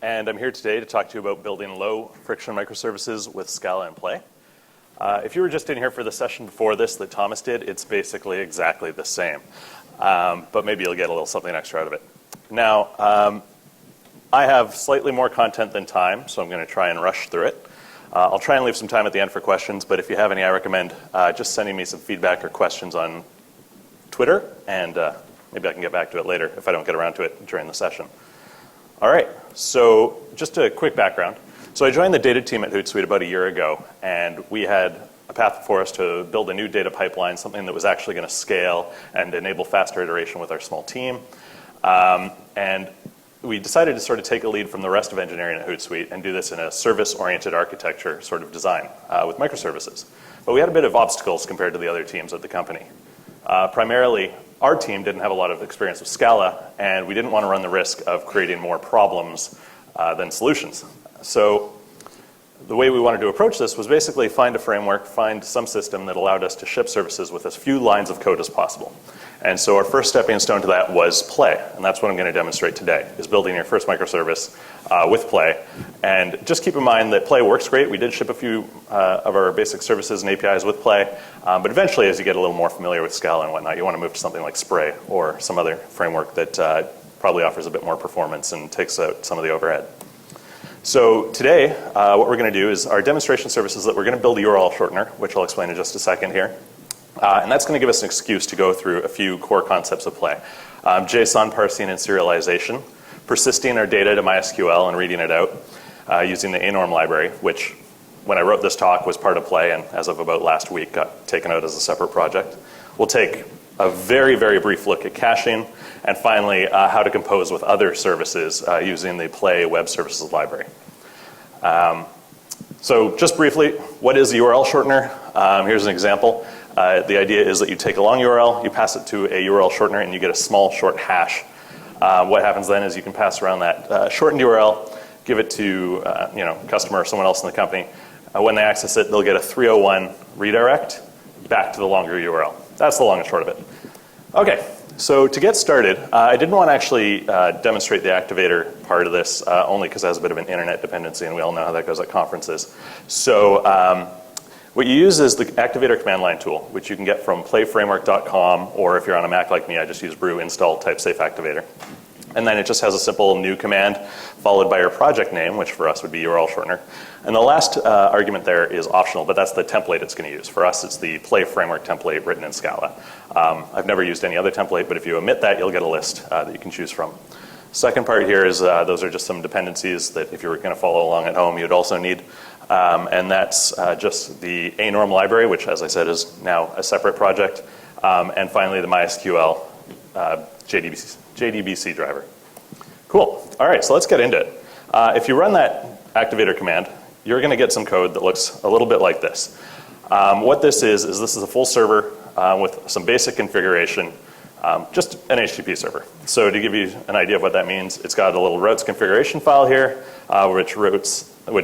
and I'm here today to talk to you about building low-friction microservices with Scala and Play. If you were just in here for the session before this that Thomas did, it's basically exactly the same, but maybe you'll get a little something extra out of it. Now, I have slightly more content than time, so I'm going to try and rush through it. I'll try and leave some time at the end for questions, but if you have any, I recommend just sending me some feedback or questions on Twitter, and maybe I can get back to it later if I don't get around to it during the session. All right, so just a quick background. So I joined the data team at Hootsuite about a year ago, and we had a path before us to build a new data pipeline, something that was actually going to scale and enable faster iteration with our small team. And we decided to sort of take a lead from the rest of engineering at Hootsuite and do this in a service-oriented architecture sort of design with microservices. But we had a bit of obstacles compared to the other teams at the company. Primarily, our team didn't have a lot of experience with Scala, and we didn't want to run the risk of creating more problems than solutions. So the way we wanted to approach this was basically find a framework, find some system that allowed us to ship services with as few lines of code as possible. And so our first stepping stone to that was Play, and that's what I'm going to demonstrate today, is building your first microservice with Play. And just keep in mind that Play works great. We did ship a few of our basic services and APIs with Play, but eventually as you get a little more familiar with Scala and whatnot, you want to move to something like Spray or some other framework that probably offers a bit more performance and takes out some of the overhead. So today, what we're going to do is our demonstration services that we're going to build a URL shortener, which I'll explain in just a second here. And that's going to give us an excuse to go through a few core concepts of Play. JSON parsing and serialization, persisting our data to MySQL and reading it out using the anorm library, which when I wrote this talk was part of Play and as of about last week got taken out as a separate project. We'll take a very, very brief look at caching, and finally how to compose with other services using the Play web services library. So just briefly, what is a URL shortener? Here's an example. The idea is that you take a long URL, you pass it to a URL shortener, and you get a small short hash. What happens then is you can pass around that shortened URL, give it to a customer or someone else in the company. When they access it, they'll get a 301 redirect back to the longer URL. That's the long and short of it. Okay, so to get started, I didn't want to actually demonstrate the Activator part of this, only because it has a bit of an internet dependency, and we all know how that goes at conferences. So what you use is the Activator command line tool, which you can get from playframework.com, or if you're on a Mac like me, I just use brew install type safe Activator. And then it just has a simple new command followed by your project name, which for us would be URL shortener. And the last argument there is optional, but that's the template it's going to use. For us, it's the Play framework template written in Scala. I've never used any other template, but if you omit that, you'll get a list that you can choose from. Second part here is those are just some dependencies that if you were going to follow along at home, you'd also need. And that's just the anorm library, which, as I said, is now a separate project. And finally, the MySQL JDBC driver. Cool. All right, so let's get into it. If you run that Activator command, you're going to get some code that looks a little bit like this. What this is this is a full server with some basic configuration, just an HTTP server. So to give you an idea of what that means, it's got a little routes configuration file here, which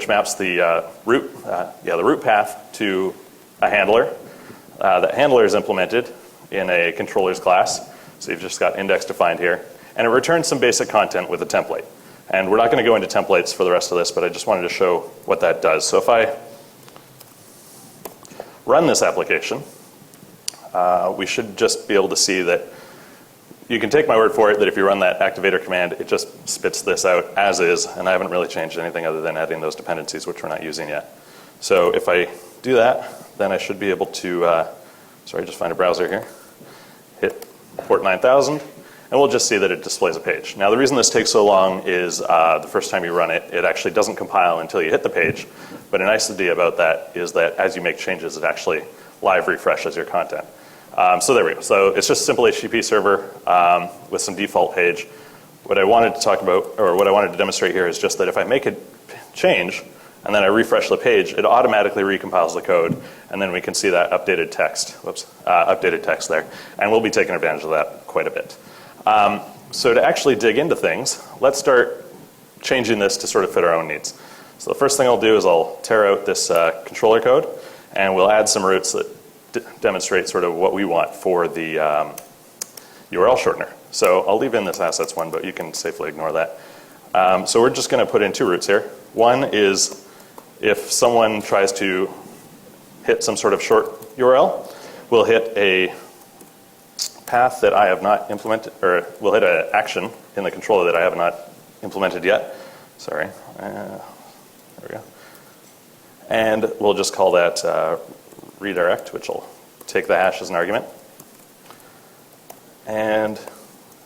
maps the route path to a handler. That handler is implemented in a controllers class. So you've just got index defined here. And it returns some basic content with a template. And we're not going to go into templates for the rest of this, but I just wanted to show what that does. So if I run this application, we should just be able to see that you can take my word for it that if you run that Activator command, it just spits this out as is, and I haven't really changed anything other than adding those dependencies, which we're not using yet. So if I do that, then I should be able to, just find a browser here, hit port 9000, and we'll just see that it displays a page. Now the reason this takes so long is the first time you run it, it actually doesn't compile until you hit the page, but a nice idea about that is that as you make changes, it actually live refreshes your content. So there we go. So it's just a simple HTTP server with some default page. What I wanted to talk about, or what I wanted to demonstrate here is just that if I make a change and then I refresh the page, it automatically recompiles the code, and then we can see that updated text there. And we'll be taking advantage of that quite a bit. So to actually dig into things, let's start changing this to sort of fit our own needs. So the first thing I'll do is I'll tear out this controller code, and we'll add some routes that demonstrate sort of what we want for the URL shortener. So I'll leave in this assets one, but you can safely ignore that. So we're just going to put in two routes here. One is if someone tries to hit some sort of short URL, we'll hit a path that I have not implemented, or we'll hit an action in the controller that I have not implemented yet. Sorry. There we go. And we'll just call that redirect, which will take the hash as an argument. And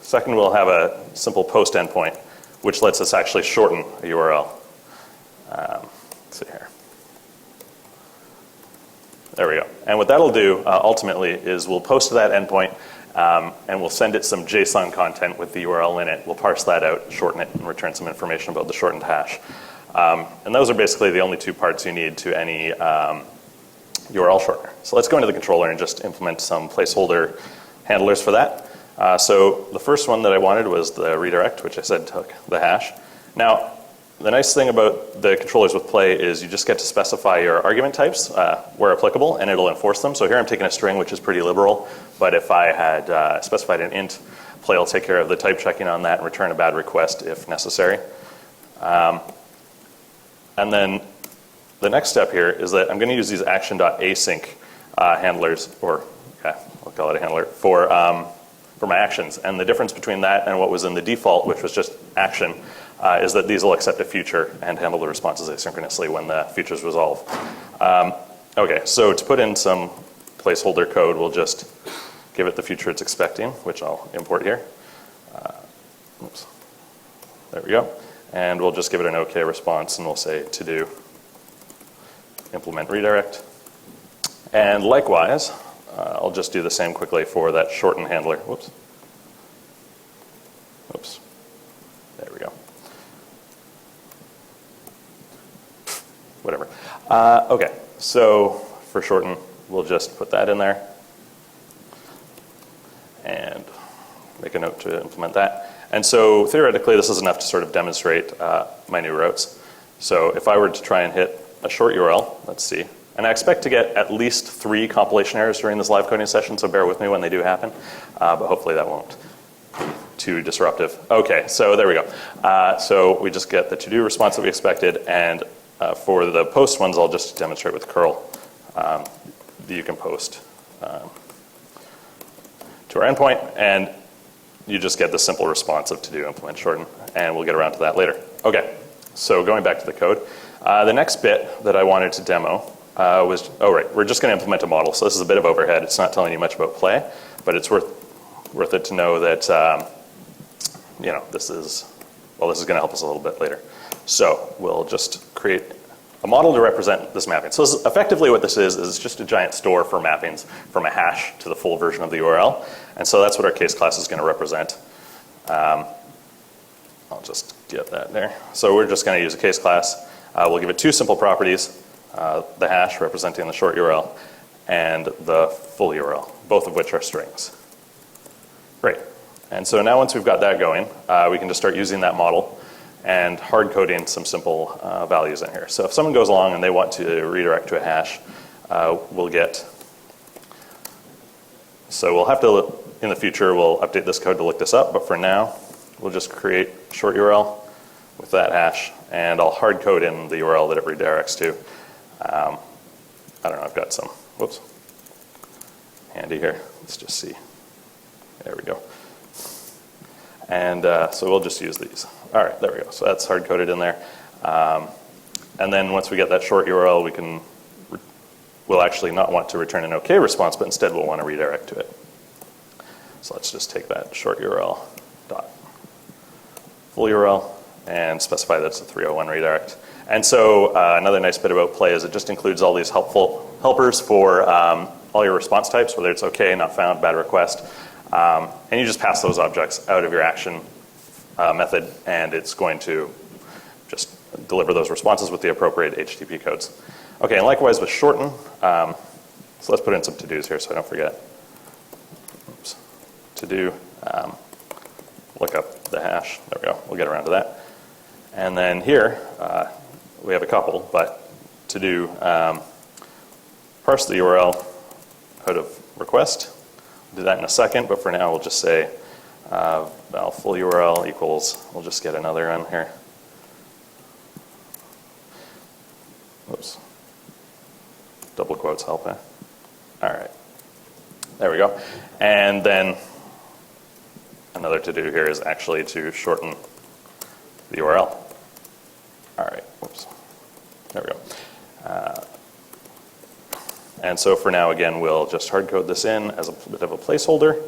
second, we'll have a simple post endpoint, which lets us actually shorten a URL. Let's see here. There we go. And what that'll do ultimately is we'll post to that endpoint and we'll send it some JSON content with the URL in it. We'll parse that out, shorten it, and return some information about the shortened hash. And those are basically the only two parts you need to any URL shortener. So let's go into the controller and just implement some placeholder handlers for that. So the first one that I wanted was the redirect, which I said took the hash. Now, the nice thing about the controllers with play is you just get to specify your argument types where applicable, and it'll enforce them. So here I'm taking a string, which is pretty liberal, but if I had specified an int, play will take care of the type checking on that and return a bad request if necessary. And then the next step here is that I'm going to use these action.async handlers, or yeah, I'll call it a handler, for my actions. And the difference between that and what was in the default, which was just action, is that these will accept a future and handle the responses asynchronously when the future's resolve. Okay, so to put in some placeholder code, we'll just give it the future it's expecting, which I'll import here. Oops. There we go. And we'll just give it an OK response, and we'll say to do implement redirect. And likewise, I'll just do the same quickly for that shorten handler. Whoops. Oops. There we go. Whatever. Okay, so for shorten, we'll just put that in there and make a note to implement that. And so theoretically, this is enough to sort of demonstrate my new routes. So if I were to try and hit a short URL, let's see. And I expect to get at least 3 compilation errors during this live coding session, so bear with me when they do happen. But hopefully that won't be too disruptive. Okay, so there we go. So we just get the to-do response that we expected, and for the post ones, I'll just demonstrate with curl that you can post to our endpoint, and you just get the simple response of to do implement shorten, and we'll get around to that later. Okay, so going back to the code, the next bit that I wanted to demo was, oh right, we're just going to implement a model. So this is a bit of overhead. It's not telling you much about play, but it's worth it to know that you know, this is going to help us a little bit later. So we'll just create a model to represent this mapping. So this is effectively what this is just a giant store for mappings from a hash to the full version of the URL. And so that's what our case class is going to represent. I'll just get that there. So we're just going to use a case class. We'll give it 2 simple properties, the hash representing the short URL and the full URL, both of which are strings. Great. And so now once we've got that going, we can just start using that model and hard coding some simple values in here. So if someone goes along and they want to redirect to a hash, we'll get, so we'll have to, in the future, we'll update this code to look this up, but for now, we'll just create a short URL with that hash, and I'll hard code in the URL that it redirects to. I don't know, I've got some, whoops, handy here. Let's just see. There we go. And so we'll just use these. All right, there we go. So that's hard coded in there. And then once we get that short URL, we'll actually not want to return an OK response, but instead we'll want to redirect to it. So let's just take that short URL dot full URL and specify that it's a 301 redirect. And so another nice bit about play is it just includes all these helpers for all your response types, whether it's OK, not found, bad request. And you just pass those objects out of your action method, and it's going to just deliver those responses with the appropriate HTTP codes. Okay, and likewise with shorten, so let's put in some to-dos here so I don't forget. Oops. To do, look up the hash. There we go. We'll get around to that. And then here, we have a couple, but to do parse the URL out of request. We'll do that in a second, but for now we'll just say val full URL equals, we'll just get another on here. Oops. Double quotes help, eh? All right. There we go. And then another to do here is actually to shorten the URL. All right. Whoops. There we go. And so for now, again, we'll just hard code this in as a bit of a placeholder.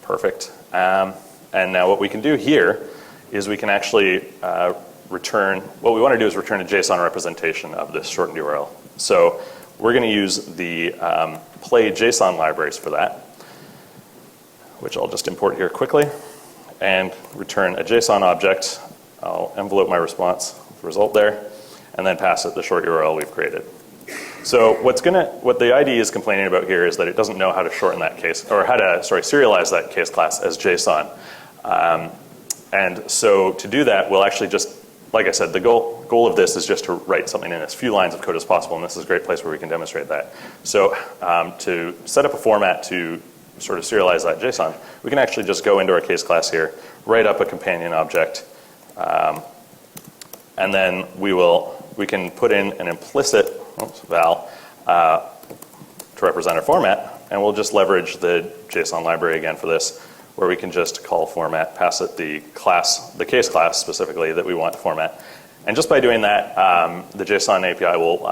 Perfect. And now what we can do here is we can actually return, what we want to do is return a JSON representation of this shortened URL. So we're going to use the play JSON libraries for that, which I'll just import here quickly, and return a JSON object. I'll envelope my response with the result there, and then pass it the short URL we've created. So what the IDE is complaining about here is that it doesn't know how to shorten that case, or how to, serialize that case class as JSON. And so to do that, we'll actually just, like I said, the goal of this is just to write something in as few lines of code as possible, and this is a great place where we can demonstrate that. So to set up a format to sort of serialize that JSON, we can actually just go into our case class here, write up a companion object, and then we can put in an implicit val to represent our format, and we'll just leverage the JSON library again for this, where we can just call format, pass it the case class specifically that we want to format. And just by doing that, the JSON API will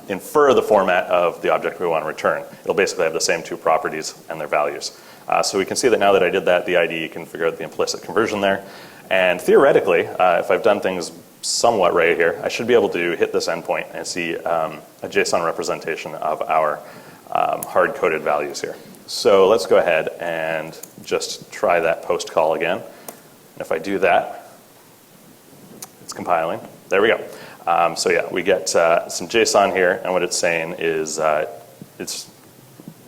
infer the format of the object we want to return. It'll basically have the same two properties and their values. So we can see that now that I did that, the IDE can figure out the implicit conversion there. And theoretically, if I've done things somewhat right here, I should be able to hit this endpoint and see a JSON representation of our hard-coded values here. So let's go ahead and just try that post call again. And if I do that, it's compiling. There we go. So yeah, we get some JSON here, and what it's saying is it's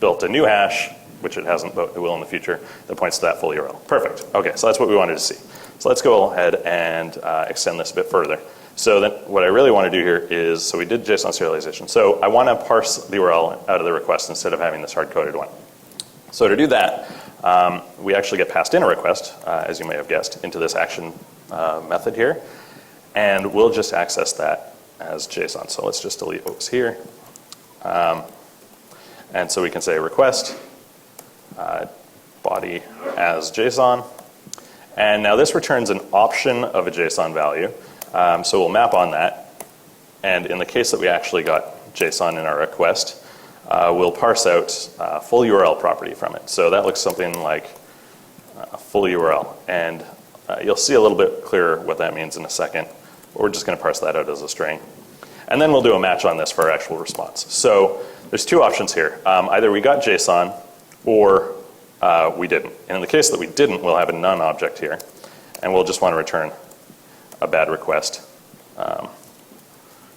built a new hash, which it hasn't, but it will in the future, that points to that full URL. Perfect. Okay, so that's what we wanted to see. So let's go ahead and extend this a bit further. So then what I really want to do here is, so we did JSON serialization. So I want to parse the URL out of the request instead of having this hard-coded one. So to do that, we actually get passed in a request, as you may have guessed, into this action method here. And we'll just access that as JSON. So let's just delete what was here. And so we can say request body as JSON. And now this returns an option of a JSON value. So we'll map on that. And in the case that we actually got JSON in our request, we'll parse out full URL property from it. So that looks something like a full URL. And you'll see a little bit clearer what that means in a second. But we're just going to parse that out as a string. And then we'll do a match on this for our actual response. So there's two options here. Either we got JSON or we didn't. And in the case that we didn't, we'll have a none object here. And we'll just want to return a bad request.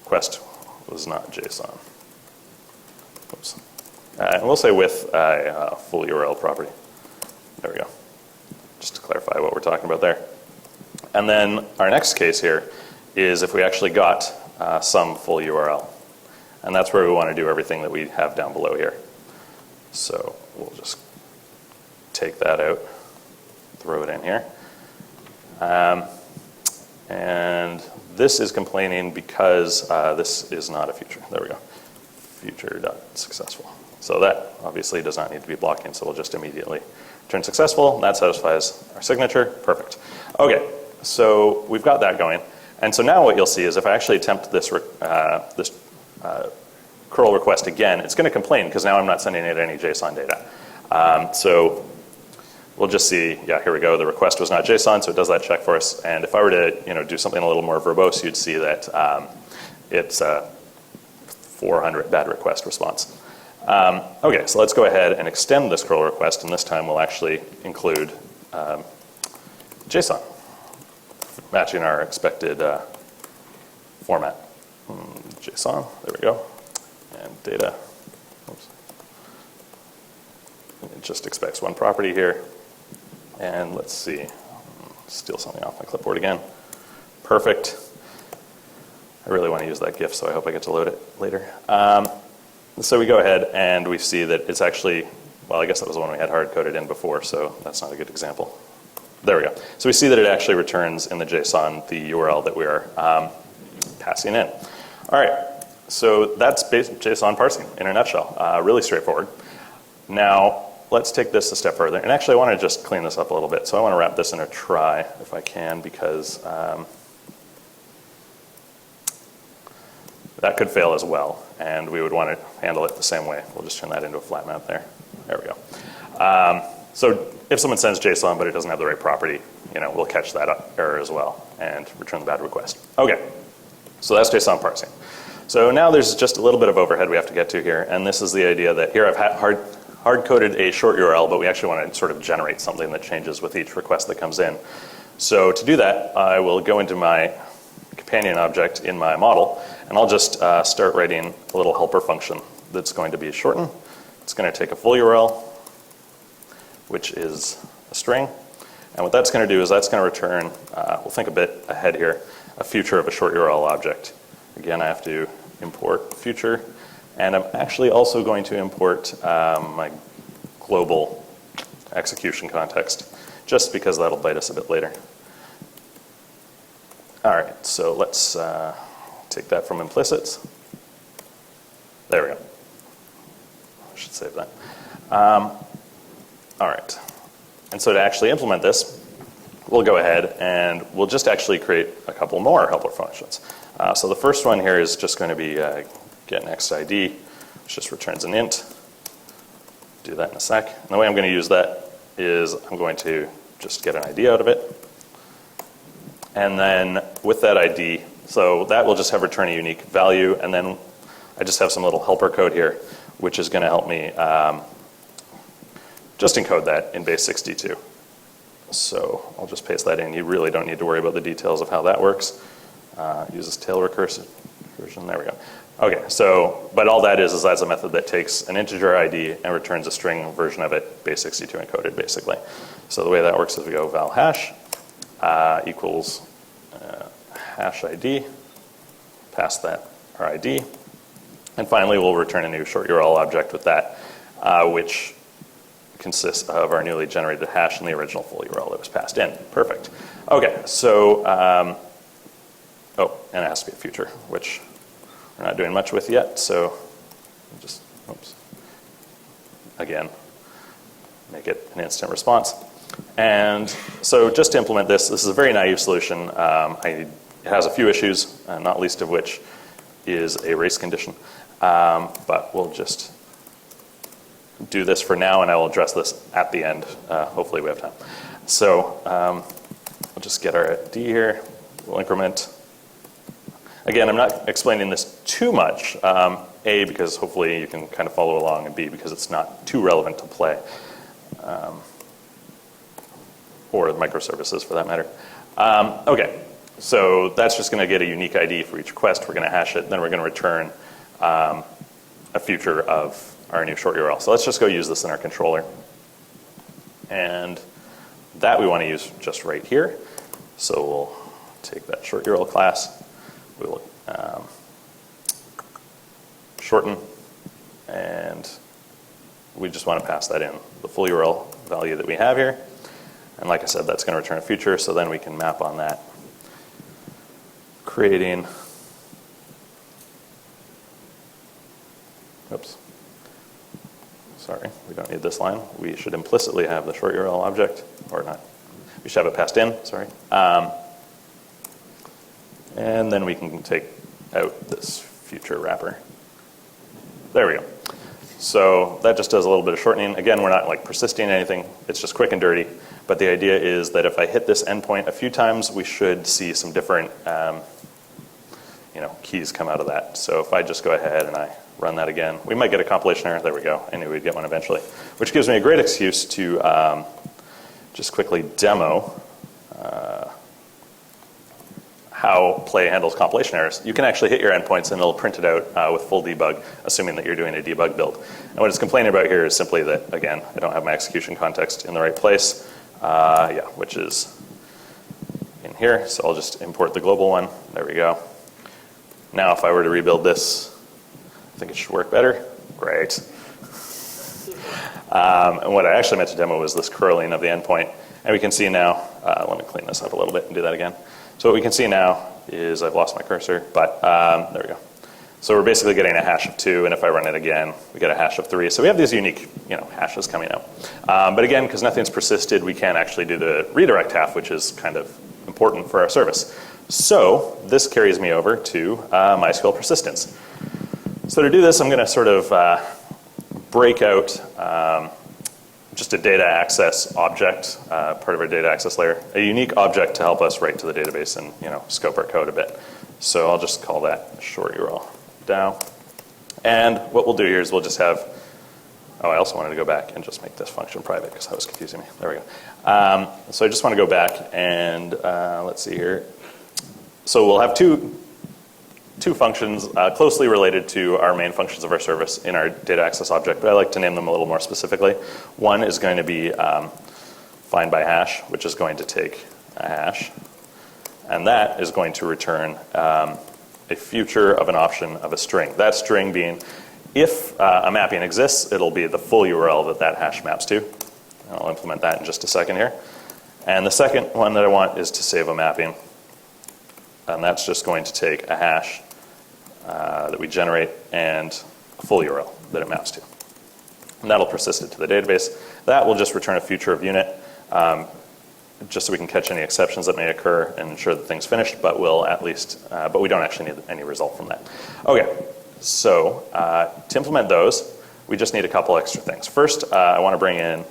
Request was not JSON. Oops. And we'll say with a full URL property. There we go. Just to clarify what we're talking about there. And then our next case here is if we actually got some full URL. And that's where we want to do everything that we have down below here. So we'll just take that out, throw it in here. And this is complaining because this is not a feature. There we go. Future.successful. So that obviously does not need to be blocking, so we'll just immediately return successful. That satisfies our signature. Perfect. Okay, so we've got that going. And so now what you'll see is if I actually attempt this curl request again, it's going to complain because now I'm not sending it any JSON data. So we'll just see, yeah, here we go. The request was not JSON, so it does that check for us. And if I were to do something a little more verbose, you'd see that it's a 400 bad request response. Okay, so let's go ahead and extend this curl request, and this time we'll actually include JSON, matching our expected format. JSON, there we go. And data, oops. It just expects one property here. And let's see, steal something off my clipboard again. Perfect. I really want to use that GIF, so I hope I get to load it later. So we go ahead and we see that it's actually, well, I guess that was the one we had hard-coded in before, so that's not a good example. There we go. So we see that it actually returns in the JSON the URL that we are passing in. All right, so that's JSON parsing in a nutshell. Really straightforward. Now, let's take this a step further. And actually, I want to just clean this up a little bit. So I want to wrap this in a try, if I can, because that could fail as well. And we would want to handle it the same way. We'll just turn that into a flat map there. There we go. So if someone sends JSON but it doesn't have the right property, we'll catch that error as well and return the bad request. Okay, so that's JSON parsing. So now there's just a little bit of overhead we have to get to here, and this is the idea that here I've hard-coded a short URL, but we actually want to sort of generate something that changes with each request that comes in. So to do that, I will go into my companion object in my model, and I'll just start writing a little helper function that's going to be shorten. It's going to take a full URL, which is a string. And what that's going to do is that's going to return, we'll think a bit ahead here, a future of a short URL object. Again, I have to import future. And I'm actually also going to import my global execution context, just because that'll bite us a bit later. All right, so let's take that from implicits. There we go. I should save that. All right. And so to actually implement this, we'll go ahead and we'll just actually create a couple more helper functions. So the first one here is just going to be get next ID, which just returns an int. Do that in a sec. And the way I'm going to use that is I'm going to just get an ID out of it. And then with that ID, so that will just have return a unique value. And then I just have some little helper code here, which is going to help me just encode that in base62. So I'll just paste that in. You really don't need to worry about the details of how that works. Uses tail recursion. There we go. Okay, so, but all that is that's a method that takes an integer ID and returns a string version of it, base62 encoded, basically. So the way that works is we go val hash equals hash ID, pass that our ID, and finally we'll return a new short URL object with that, which consists of our newly generated hash and the original full URL that was passed in. Perfect. Okay, so, and it has to be a future, which we're not doing much with yet, so just, oops, again, make it an instant response. And so just to implement this is a very naive solution. It has a few issues, not least of which is a race condition. But we'll just do this for now, and I will address this at the end. Hopefully we have time. So we'll just get our ID here. We'll increment. Again, I'm not explaining this too much. A, because hopefully you can kind of follow along, and B, because it's not too relevant to play. Or microservices for that matter. Okay, so that's just going to get a unique ID for each request. We're going to hash it, then we're going to return a future of our new short URL. So let's just go use this in our controller. And that we want to use just right here. So we'll take that short URL class, we will shorten, and we just want to pass that in, the full URL value that we have here. And like I said, that's going to return a future, so then we can map on that, creating, oops, sorry, we don't need this line. We should implicitly have the short URL object, or not, we should have it passed in, sorry. And then we can take out this future wrapper. There we go. So that just does a little bit of shortening. Again, we're not like persisting anything. It's just quick and dirty. But the idea is that if I hit this endpoint a few times, we should see some different keys come out of that. So if I just go ahead and I run that again, we might get a compilation error. There we go. I knew we'd get one eventually, which gives me a great excuse to just quickly demo how Play handles compilation errors. You can actually hit your endpoints and it'll print it out with full debug, assuming that you're doing a debug build. And what it's complaining about here is simply that, again, I don't have my execution context in the right place, which is in here. So I'll just import the global one. There we go. Now if I were to rebuild this, I think it should work better. Great. And what I actually meant to demo was this curling of the endpoint. And we can see now, let me clean this up a little bit and do that again. So what we can see now is, I've lost my cursor, but there we go. So we're basically getting a hash of 2, and if I run it again, we get a hash of 3. So we have these unique, hashes coming out. But again, because nothing's persisted, we can't actually do the redirect half, which is kind of important for our service. So this carries me over to MySQL persistence. So to do this, I'm going to sort of break out just a data access object, part of our data access layer, a unique object to help us write to the database and scope our code a bit. So I'll just call that short URL DAO. And what we'll do here is we'll just have, I also wanted to go back and just make this function private because that was confusing me. There we go. So I just want to go back and let's see here. So we'll have two functions closely related to our main functions of our service in our data access object, but I like to name them a little more specifically. One is going to be find by hash, which is going to take a hash, and that is going to return a future of an option of a string. That string being, if a mapping exists, it'll be the full URL that hash maps to. I'll implement that in just a second here. And the second one that I want is to save a mapping, and that's just going to take a hash that we generate and a full URL that it maps to. And that'll persist it to the database. That will just return a future of unit, just so we can catch any exceptions that may occur and ensure that thing's finished, but we'll at least, but we don't actually need any result from that. Okay, so to implement those, we just need a couple extra things. First, I want to bring in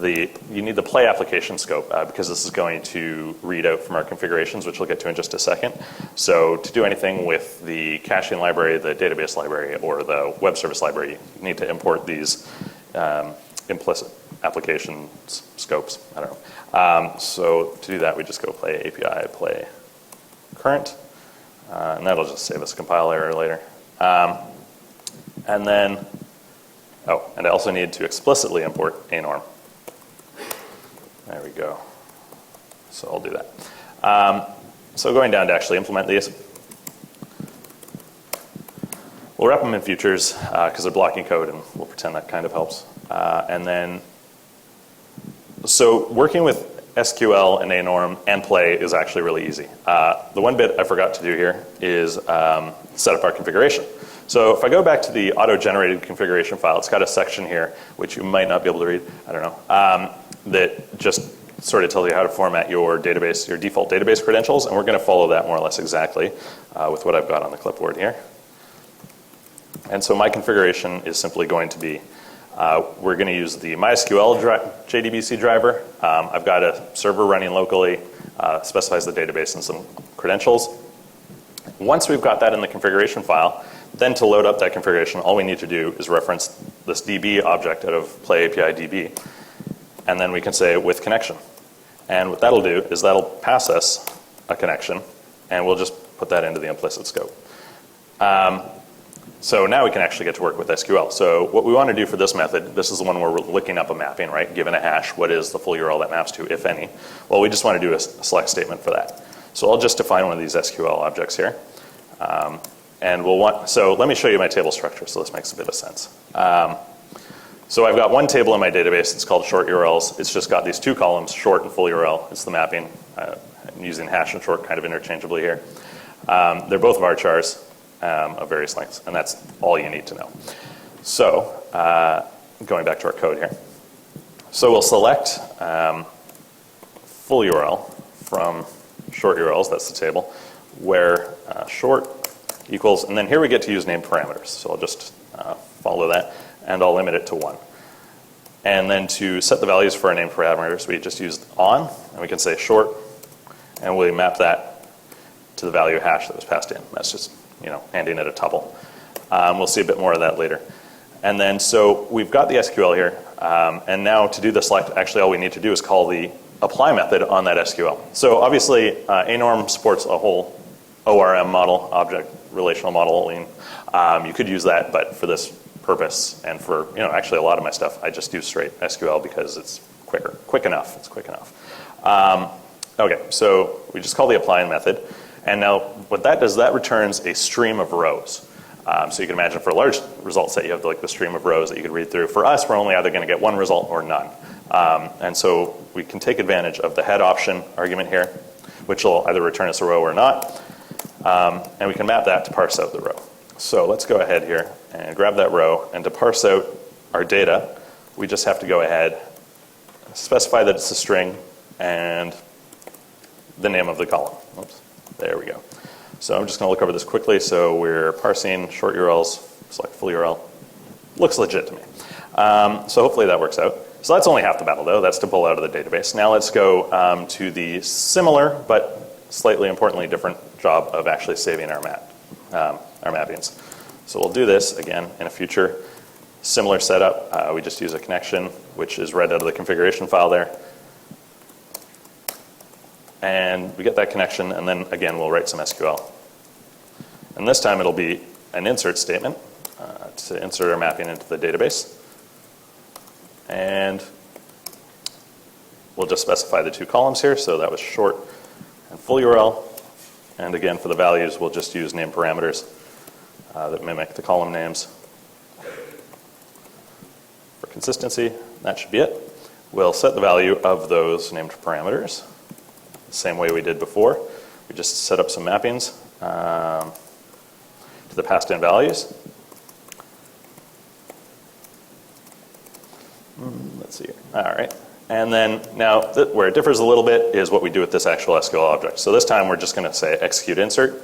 you need the play application scope because this is going to read out from our configurations, which we'll get to in just a second. So to do anything with the caching library, the database library, or the web service library, you need to import these implicit application scopes. I don't know. So to do that, we just go play API, play current, and that'll just save us a compile error later. And then, and I also need to explicitly import a norm. There we go. So I'll do that. So going down to actually implement these, we'll wrap them in futures because they're blocking code, and we'll pretend that kind of helps. And then, so working with SQL and a norm and play is actually really easy. The one bit I forgot to do here is set up our configuration. So if I go back to the auto-generated configuration file, it's got a section here, which you might not be able to read, I don't know, that just sort of tells you how to format your database, your default database credentials, and we're going to follow that more or less exactly with what I've got on the clipboard here. And so my configuration is simply going to be, we're going to use the MySQL JDBC driver. I've got a server running locally, specifies the database and some credentials. Once we've got that in the configuration file, then to load up that configuration, all we need to do is reference this DB object out of play API DB. And then we can say with connection. And what that'll do is that'll pass us a connection, and we'll just put that into the implicit scope. So now we can actually get to work with SQL. So what we want to do for this method, this is the one where we're looking up a mapping, right? Given a hash, what is the full URL that maps to, if any? Well, we just want to do a select statement for that. So I'll just define one of these SQL objects here. And we'll want, so let me show you my table structure so this makes a bit of sense. So I've got one table in my database. It's called short URLs. It's just got these two columns, short and full URL. It's the mapping. I'm using hash and short kind of interchangeably here. They're both varchars of various lengths, and that's all you need to know. So going back to our code here. So we'll select full URL from short URLs, that's the table, where short equals, and then here we get to use name parameters. So I'll just follow that, and I'll limit it to 1. And then to set the values for our name parameters, we just use on, and we can say short, and we map that to the value hash that was passed in. That's just, handing it a tuple. We'll see a bit more of that later. And then, so we've got the SQL here, and now to do the select, actually all we need to do is call the apply method on that SQL. So obviously, ANORM supports a whole ORM model, object relational modeling. You could use that, but for this purpose and for actually a lot of my stuff, I just do straight SQL because it's quick enough. It's quick enough. Okay, so we just call the applying method, and now what that does, that returns a stream of rows. So you can imagine for a large result set, you have the stream of rows that you could read through. For us, we're only either going to get one result or none. And so we can take advantage of the head option argument here, which will either return us a row or not. And we can map that to parse out the row. So let's go ahead here and grab that row. And to parse out our data, we just have to go ahead, specify that it's a string, and the name of the column. Oops, there we go. So I'm just going to look over this quickly. So we're parsing short URLs, select full URL. Looks legit to me. So hopefully that works out. So that's only half the battle, though. That's to pull out of the database. Now let's go to the similar, but slightly importantly different job of actually saving our mappings. So we'll do this, again, in a future similar setup. We just use a connection, which is read out of the configuration file there. And we get that connection, and then, again, we'll write some SQL. And this time it'll be an insert statement to insert our mapping into the database. And we'll just specify the two columns here. So that was short and full URL. And again, for the values, we'll just use name parameters that mimic the column names. For consistency, that should be it. We'll set the value of those named parameters the same way we did before. We just set up some mappings to the passed in values. Let's see here. All right. And then now where it differs a little bit is what we do with this actual SQL object. So this time we're just going to say execute insert,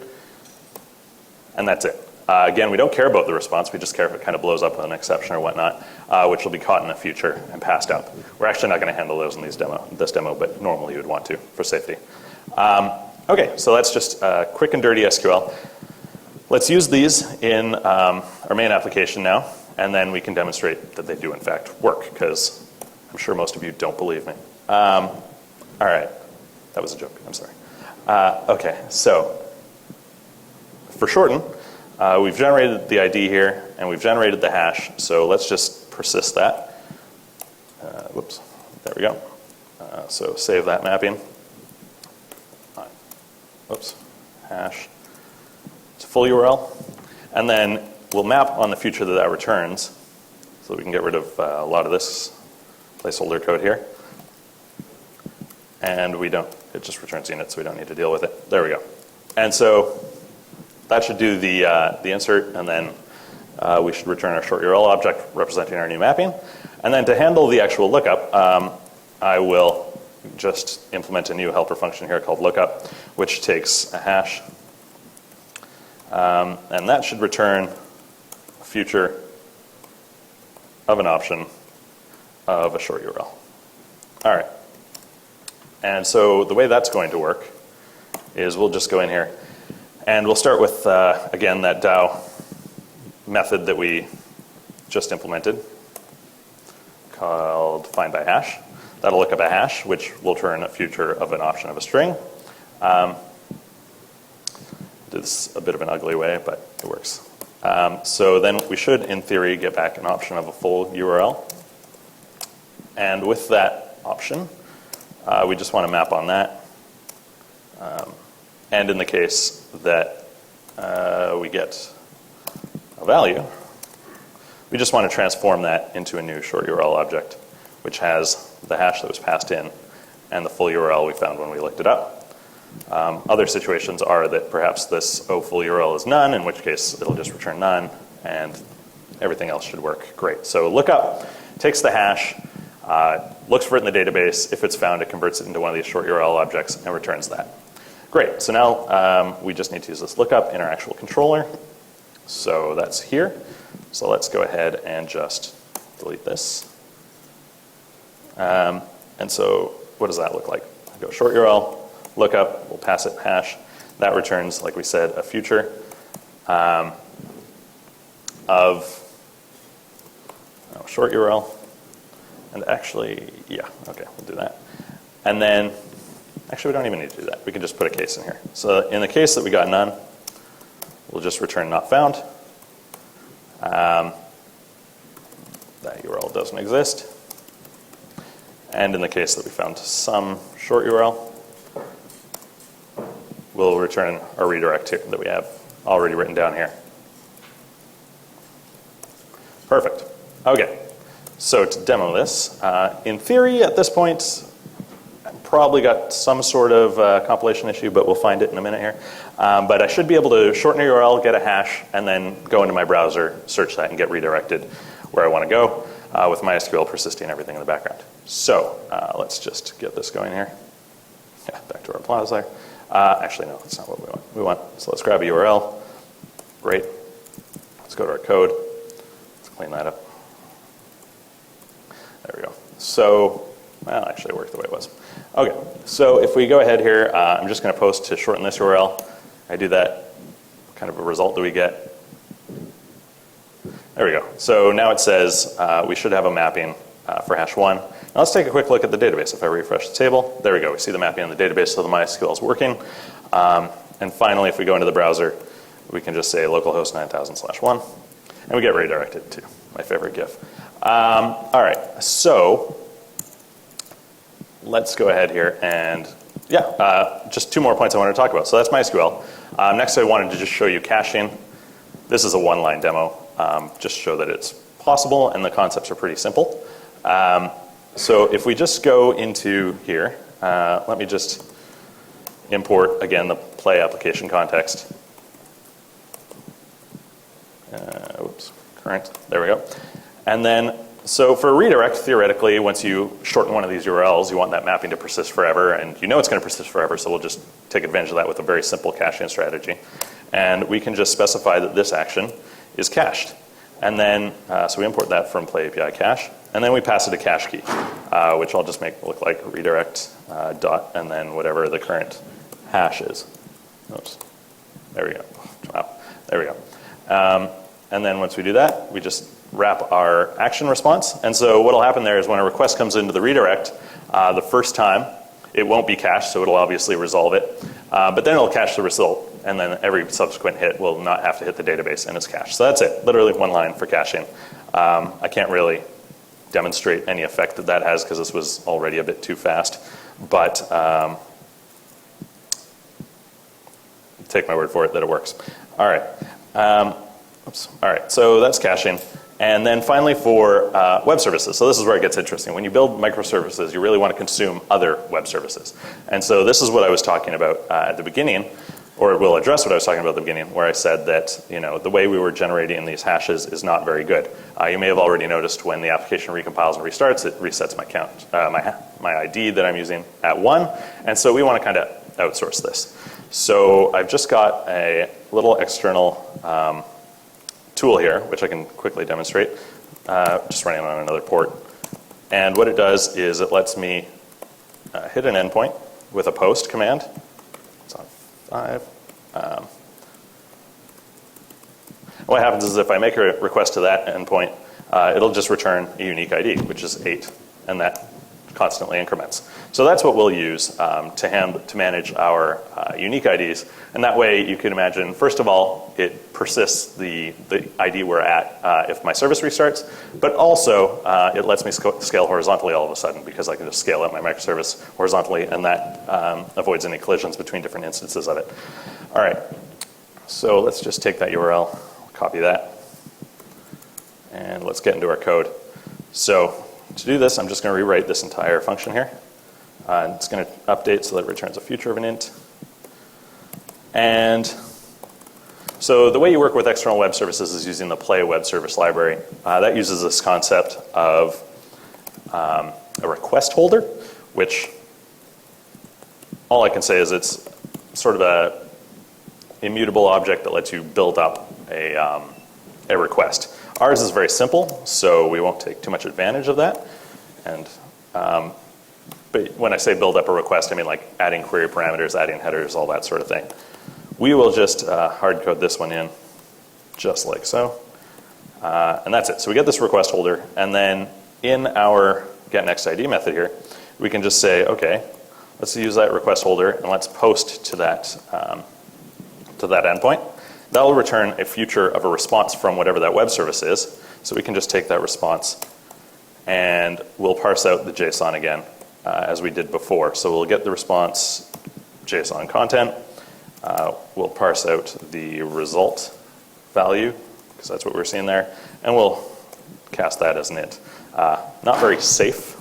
and that's it. Again, we don't care about the response. We just care if it kind of blows up with an exception or whatnot, which will be caught in the future and passed out. We're actually not going to handle those in this demo, but normally you would want to for safety. Okay, so that's just quick and dirty SQL. Let's use these in our main application now, and then we can demonstrate that they do in fact work, because I'm sure most of you don't believe me. All right, that was a joke, I'm sorry. Okay, so for shorten, we've generated the ID here, and we've generated the hash, so let's just persist that. Whoops, there we go. So save that mapping. Whoops, hash to full URL. And then we'll map on the future that that returns, so we can get rid of a lot of this placeholder code here. And we don't, it just returns units, so we don't need to deal with it. There we go. And so that should do the insert, and then we should return our short URL object representing our new mapping. And then to handle the actual lookup, I will just implement a new helper function here called lookup, which takes a hash. And that should return a future of an option of a short URL. All right. And so the way that's going to work is we'll just go in here, and we'll start with, again, that DAO method that we just implemented called find by hash. That'll look up a hash, which will turn a future of an option of a string. Do this a bit of an ugly way, but it works. So then we should, in theory, get back an option of a full URL. And with that option, we just want to map on that. And in the case that we get a value, we just want to transform that into a new short URL object, which has the hash that was passed in and the full URL we found when we looked it up. Other situations are that perhaps this full URL is none, in which case it'll just return none, and everything else should work great. So lookup takes the hash, looks for it in the database. If it's found, it converts it into one of these short URL objects and returns that. Great. So now we just need to use this lookup in our actual controller. So that's here. So let's go ahead and just delete this. And so what does that look like? I go short URL, lookup, we'll pass it hash. That returns, like we said, a future of short URL. And actually, yeah, okay, we'll do that. And then, actually, we don't even need to do that. We can just put a case in here. So in the case that we got none, we'll just return not found. That URL doesn't exist. And in the case that we found some short URL, we'll return our redirect here that we have already written down here. Perfect. Okay. So to demo this, in theory at this point, I've probably got some sort of compilation issue, but we'll find it in a minute here. But I should be able to shorten a URL, get a hash, and then go into my browser, search that, and get redirected where I want to go with MySQL persisting everything in the background. So let's just get this going here. Yeah, back to our applause there. Actually, no, that's not what we want. So let's grab a URL. Great. Let's go to our code. Let's clean that up. There we go. So, well, actually it worked the way it was. Okay, so if we go ahead here, I'm just going to post to shorten this URL. I do that. What kind of a result do we get? There we go. So now it says we should have a mapping for hash 1. Now let's take a quick look at the database. If I refresh the table, there we go. We see the mapping in the database, so the MySQL is working. And finally, if we go into the browser, we can just say localhost 9000/1, and we get redirected to my favorite GIF. All right, so let's go ahead here and, just 2 more points I want to talk about. So that's MySQL. Next, I wanted to just show you caching. This is a 1-line demo, just to show that it's possible, and the concepts are pretty simple. So if we just go into here, let me just import, again, the play application context. Oops, current, there we go. And then, so for a redirect, theoretically, once you shorten one of these URLs, you want that mapping to persist forever, and you know it's going to persist forever, so we'll just take advantage of that with a very simple caching strategy. And we can just specify that this action is cached. And then, so we import that from play API cache, and then we pass it a cache key, which I'll just make look like redirect dot, and then whatever the current hash is. Oops, there we go. Wow, there we go. And then once we do that, we just wrap our action response. And so what will happen there is when a request comes into the redirect, the first time, it won't be cached, so it'll obviously resolve it. But then it'll cache the result, and then every subsequent hit will not have to hit the database, and it's cached. So that's it, literally 1 line for caching. I can't really demonstrate any effect that that has because this was already a bit too fast. But take my word for it that it works. All right. Oops. All right, so that's caching. And then finally for web services. So this is where it gets interesting. When you build microservices, you really want to consume other web services. And so this is what I was talking about at the beginning, or it will address what I was talking about at the beginning, where I said that the way we were generating these hashes is not very good. You may have already noticed when the application recompiles and restarts, it resets my count, my ID that I'm using at 1. And so we want to kind of outsource this. So I've just got a little external tool here, which I can quickly demonstrate, just running on another port. And what it does is it lets me hit an endpoint with a post command. It's on 5. What happens is if I make a request to that endpoint, it'll just return a unique ID, which is 8, and that constantly increments. So that's what we'll use to manage our unique IDs. And that way you can imagine, first of all, it persists the ID we're at if my service restarts, but also it lets me scale horizontally all of a sudden because I can just scale out my microservice horizontally, and that avoids any collisions between different instances of it. All right, so let's just take that URL, copy that, and let's get into our code. So to do this, I'm just going to rewrite this entire function here. It's going to update so that it returns a future of an int. And so the way you work with external web services is using the play web service library. That uses this concept of a request holder, which all I can say is it's sort of a immutable object that lets you build up a request. Ours is very simple, so we won't take too much advantage of that. And but when I say build up a request, I mean like adding query parameters, adding headers, all that sort of thing. We will just hard code this one in, just like so. And that's it. So we get this request holder, and then in our getNextID method here, we can just say, okay, let's use that request holder, and let's post to that endpoint. That will return a future of a response from whatever that web service is. So we can just take that response, and we'll parse out the JSON again, as we did before. So we'll get the response JSON content. We'll parse out the result value, because that's what we're seeing there, and we'll cast that as an int. Not very safe.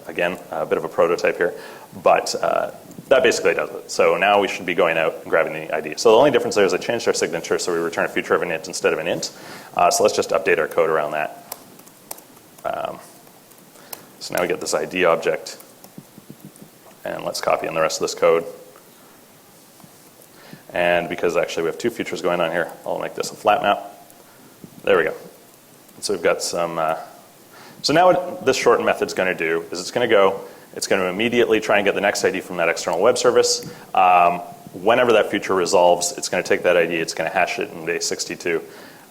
Again, a bit of a prototype here, but that basically does it. So now we should be going out and grabbing the ID. So the only difference there is I changed our signature, so we return a feature of an int instead of an int. So let's just update our code around that. So now we get this ID object, and let's copy in the rest of this code. And because actually we have two features going on here, I'll make this a flat map. There we go. So we've got some, so now what this shorten method's going to do is it's going to immediately try and get the next ID from that external web service. Whenever that feature resolves, it's going to take that ID, it's going to hash it in base 62.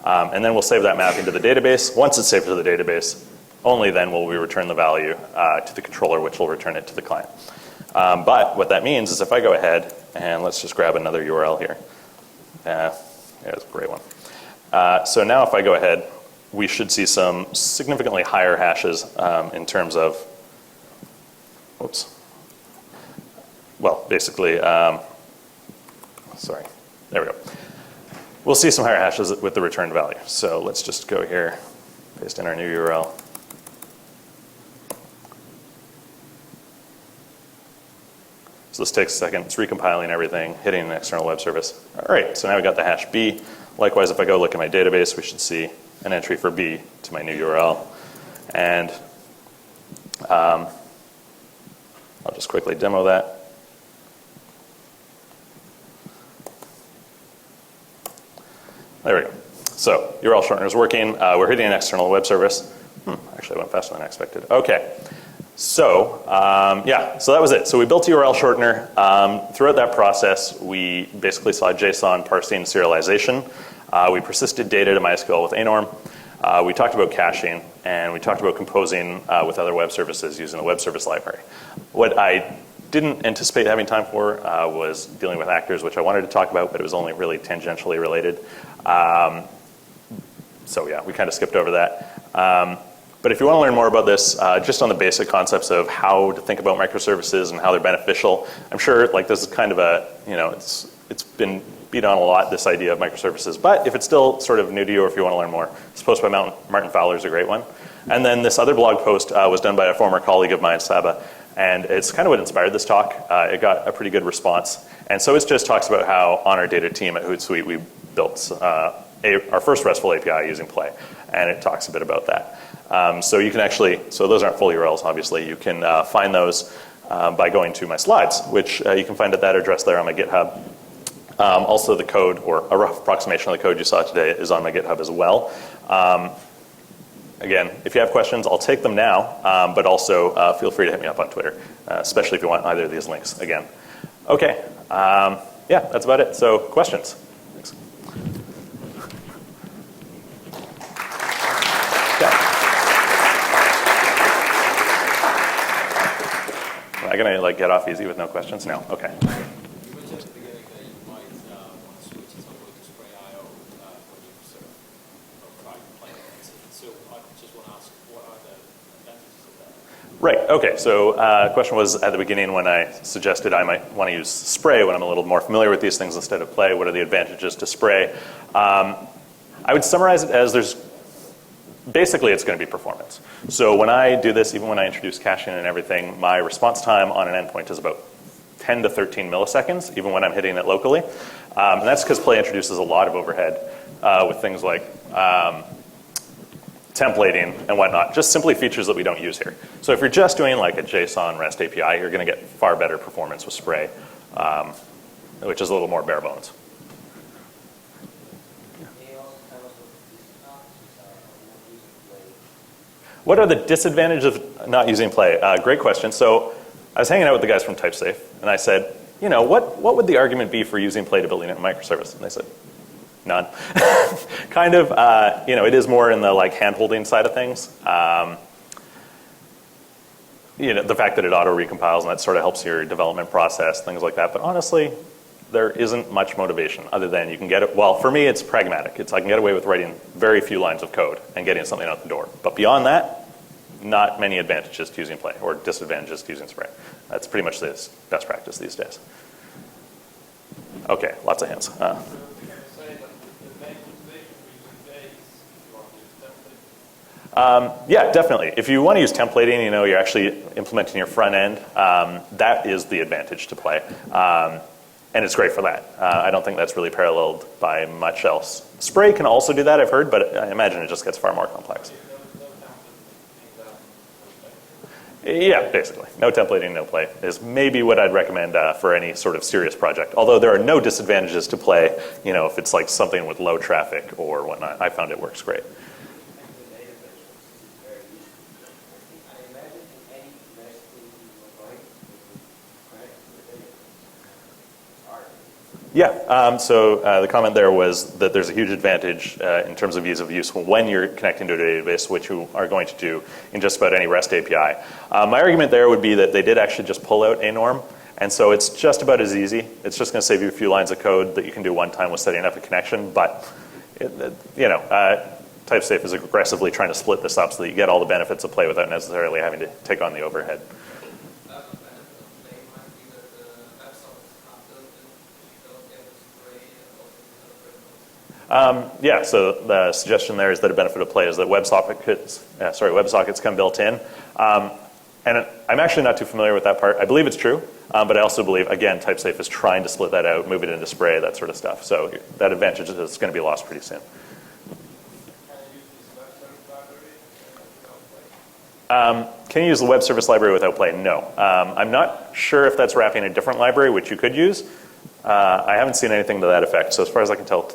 And then we'll save that mapping to the database. Once it's saved to the database, only then will we return the value to the controller, which will return it to the client. But what that means is if I go ahead, and let's just grab another URL here. Yeah, it's a great one. So now if I go ahead, we should see some significantly higher hashes in terms of, oops. Well, basically, sorry, there we go. We'll see some higher hashes with the return value. So let's just go here, paste in our new URL. So this takes a second. It's recompiling everything, hitting an external web service. All right, so now we've got the hash B. Likewise, if I go look at my database, we should see an entry for B to my new URL. And I'll just quickly demo that. There we go. So URL shortener is working. We're hitting an external web service. Actually, I went faster than I expected. Okay. So, yeah, so that was it. So we built a URL shortener. Throughout that process, we basically saw JSON parsing serialization. We persisted data to MySQL with anorm. We talked about caching, and we talked about composing with other web services using the web service library. What I didn't anticipate having time for was dealing with actors, which I wanted to talk about, but it was only really tangentially related. So yeah, we kind of skipped over that. But if you want to learn more about this, just on the basic concepts of how to think about microservices and how they're beneficial, I'm sure like this is kind of a, you know, it's been beat on a lot, this idea of microservices. But if it's still sort of new to you or if you want to learn more, this post by Martin Fowler is a great one. And then this other blog post was done by a former colleague of mine, Saba, and it's kind of what inspired this talk. It got a pretty good response. And so it just talks about how on our data team at Hootsuite, we built our first RESTful API using Play, and it talks a bit about that. So you can actually, so those aren't full URLs, obviously. You can find those by going to my slides, which you can find at that address there on my GitHub. Also the code, or a rough approximation of the code you saw today, is on my GitHub as well. Again, if you have questions, I'll take them now, but also feel free to hit me up on Twitter, especially if you want either of these links again. Okay, yeah, that's about it. So questions? Thanks. Am I going to like get off easy with no questions? No. Okay. You mentioned at the beginning that you might want to switch at some point to spray IO when you sort of try to play it. So I just want to ask, what are the advantages of that? Right. Okay. So the question was at the beginning when I suggested I might want to use spray when I'm a little more familiar with these things instead of play. What are the advantages to spray? I would summarize it as basically, it's going to be performance. So when I do this, even when I introduce caching and everything, my response time on an endpoint is about 10 to 13 milliseconds, even when I'm hitting it locally. And that's because Play introduces a lot of overhead with things like templating and whatnot, just simply features that we don't use here. So if you're just doing like a JSON REST API, you're going to get far better performance with Spray, which is a little more bare bones. What are the disadvantages of not using Play? Great question. So I was hanging out with the guys from TypeSafe, and I said, you know, what would the argument be for using Play to building a microservice? And they said, none. Kind of, you know, it is more in the like hand-holding side of things. You know, the fact that it auto-recompiles and that sort of helps your development process, things like that. But honestly, there isn't much motivation other than you can get it. Well, for me, it's pragmatic. I can get away with writing very few lines of code and getting something out the door. But beyond that, not many advantages to using Play or disadvantages to using Spray. That's pretty much the best practice these days. Okay, lots of hands. Yeah, definitely. If you want to use templating, you're actually implementing your front end, that is the advantage to play. And it's great for that. I don't think that's really paralleled by much else. Spray can also do that, I've heard, but I imagine it just gets far more complex. Yeah, basically. No templating, no play is maybe what I'd recommend for any sort of serious project. Although there are no disadvantages to play, if it's like something with low traffic or whatnot. I found it works great. Yeah, so the comment there was that there's a huge advantage in terms of ease of use when you're connecting to a database, which you are going to do in just about any REST API. My argument there would be that they did actually just pull out a norm, and so it's just about as easy. It's just going to save you a few lines of code that you can do one time with setting up a connection, but TypeSafe is aggressively trying to split this up so that you get all the benefits of play without necessarily having to take on the overhead. Yeah, so the suggestion there is that a benefit of play is that WebSockets come built in. And I'm actually not too familiar with that part. I believe it's true, but I also believe, again, TypeSafe is trying to split that out, move it into Spray, that sort of stuff. So that advantage is going to be lost pretty soon. Can you use the web service library without play? No. I'm not sure if that's wrapping a different library, which you could use. I haven't seen anything to that effect. So as far as I can tell,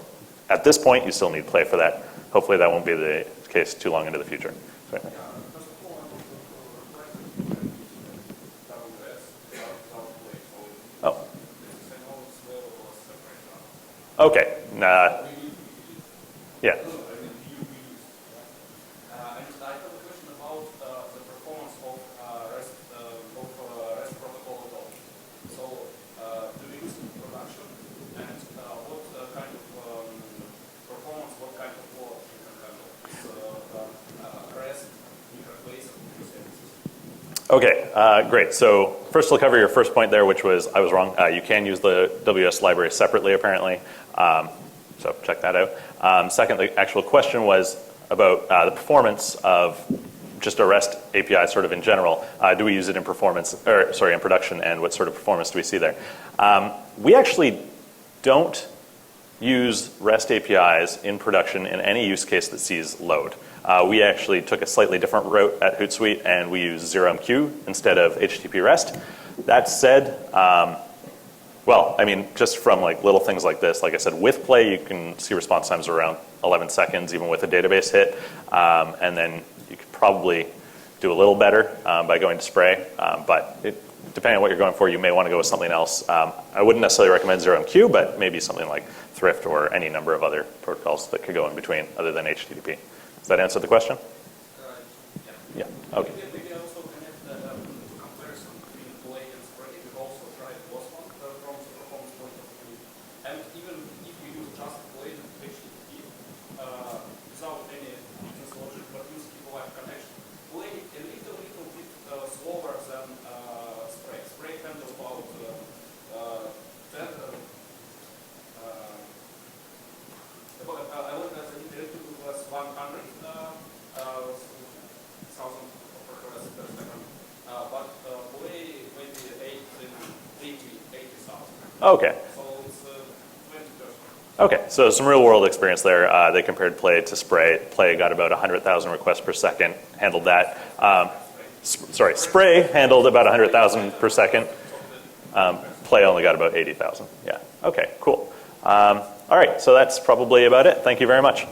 at this point, you still need play for that. Hopefully that won't be the case too long into the future. Sorry. Oh. Okay. Yeah. Okay, great. So first we'll cover your first point there, which was I was wrong. You can use the WS library separately, apparently. So check that out. Second, the actual question was about the performance of just a REST API sort of in general. Do we use it in in production, and what sort of performance do we see there? We actually don't use REST APIs in production in any use case that sees load. We actually took a slightly different route at Hootsuite, and we use ZeroMQ instead of HTTP REST. That said, just from like little things like this, like I said, with play, you can see response times around 11 seconds, even with a database hit. And then you could probably do a little better by going to Spray. But depending on what you're going for, you may want to go with something else. I wouldn't necessarily recommend ZeroMQ, but maybe something like Thrift or any number of other protocols that could go in between other than HTTP. Does that answer the question? Yeah. Okay. We can also connect the comparison between play and Spray. We also try both one from the performance point of view. And even if you use just play and HTTP without any business logic, but use people-like connection, play a little bit slower than Spray. Spray handles about 10. I looked at the interactive was 100,000 per second, but play maybe 80,000. Okay. So it's 20%. Okay, so some real world experience there. They compared play to Spray. Play got about 100,000 requests per second, handled that. Spray handled about 100,000 per second. Play only got about 80,000. Yeah, okay, cool. All right, so that's probably about it. Thank you very much.